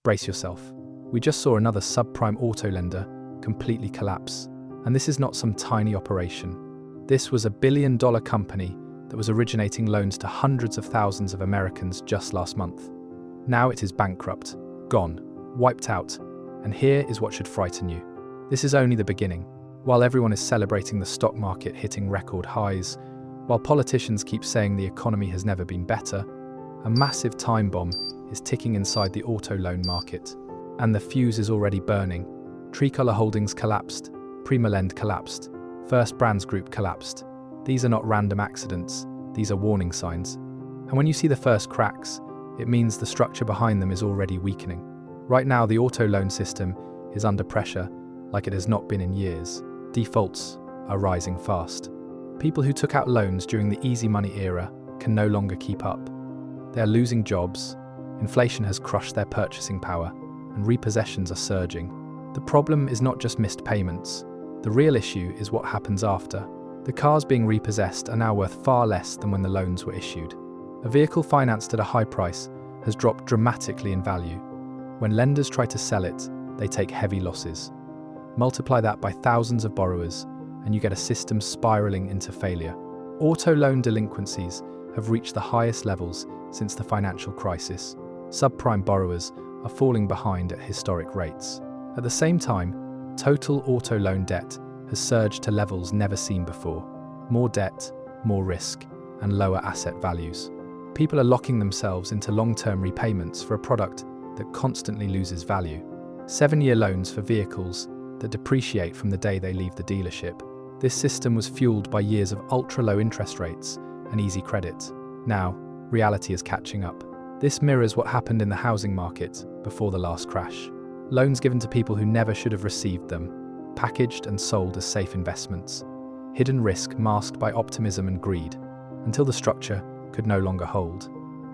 Brace yourself. We just saw another subprime auto lender completely collapse. And this is not some tiny operation. This was a billion-dollar company that was originating loans to hundreds of thousands of Americans just last month. Now it is bankrupt, gone, wiped out, and here is what should frighten you. This is only the beginning. While everyone is celebrating the stock market hitting record highs, while politicians keep saying the economy has never been better, a massive time bomb is ticking inside the auto loan market. And the fuse is already burning. Tricolor Holdings collapsed, Primalend collapsed, First Brands Group collapsed. These are not random accidents, these are warning signs. And when you see the first cracks, it means the structure behind them is already weakening. Right now, the auto loan system is under pressure like it has not been in years. Defaults are rising fast. People who took out loans during the easy money era can no longer keep up. They are losing jobs, inflation has crushed their purchasing power, and repossessions are surging. The problem is not just missed payments. The real issue is what happens after. The cars being repossessed are now worth far less than when the loans were issued. A vehicle financed at a high price has dropped dramatically in value. When lenders try to sell it, they take heavy losses. Multiply that by thousands of borrowers, and you get a system spiraling into failure. Auto loan delinquencies have reached the highest levels since the financial crisis. Subprime borrowers are falling behind at historic rates. At the same time, total auto loan debt has surged to levels never seen before. More debt, more risk, and lower asset values. People are locking themselves into long-term repayments for a product that constantly loses value. 7-year loans for vehicles that depreciate from the day they leave the dealership. This system was fueled by years of ultra-low interest rates and easy credit. Now, reality is catching up. This mirrors what happened in the housing market before the last crash. Loans given to people who never should have received them, packaged and sold as safe investments. Hidden risk masked by optimism and greed, until the structure could no longer hold.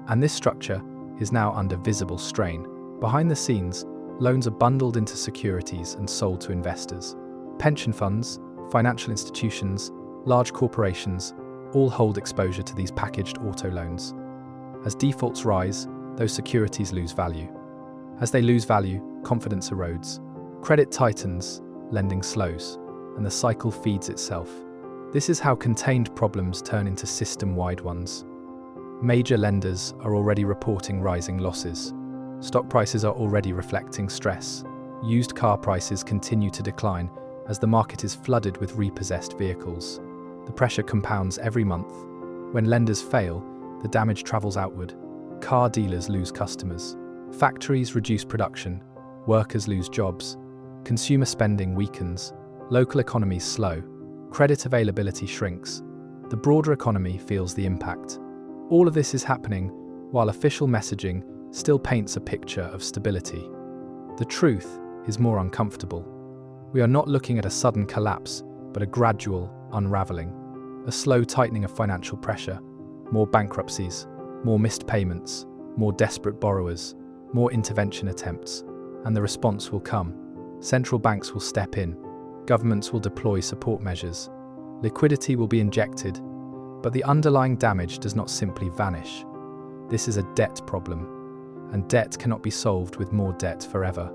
And this structure is now under visible strain. Behind the scenes, loans are bundled into securities and sold to investors. Pension funds, financial institutions, large corporations all hold exposure to these packaged auto loans. As defaults rise, those securities lose value. As they lose value, confidence erodes. Credit tightens, lending slows, and the cycle feeds itself. This is how contained problems turn into system-wide ones. Major lenders are already reporting rising losses. Stock prices are already reflecting stress. Used car prices continue to decline as the market is flooded with repossessed vehicles. The pressure compounds every month. When lenders fail, the damage travels outward. Car dealers lose customers. Factories reduce production. Workers lose jobs. Consumer spending weakens. Local economies slow. Credit availability shrinks. The broader economy feels the impact. All of this is happening while official messaging still paints a picture of stability. The truth is more uncomfortable. We are not looking at a sudden collapse, but a gradual unraveling. A slow tightening of financial pressure. More bankruptcies, more missed payments, more desperate borrowers, more intervention attempts. And the response will come. Central banks will step in. Governments will deploy support measures. Liquidity will be injected. But the underlying damage does not simply vanish. This is a debt problem, and debt cannot be solved with more debt forever.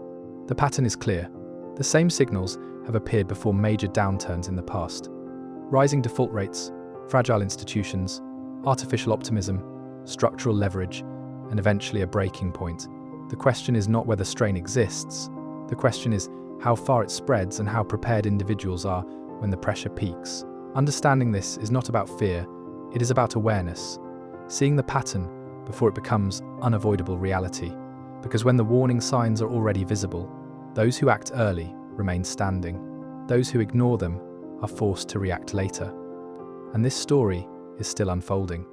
The pattern is clear. The same signals have appeared before major downturns in the past. Rising default rates, fragile institutions, artificial optimism, structural leverage, and eventually a breaking point. The question is not whether strain exists. The question is how far it spreads and how prepared individuals are when the pressure peaks. Understanding this is not about fear, it is about awareness. Seeing the pattern before it becomes unavoidable reality. Because when the warning signs are already visible, those who act early remain standing. Those who ignore them are forced to react later. And this story is still unfolding.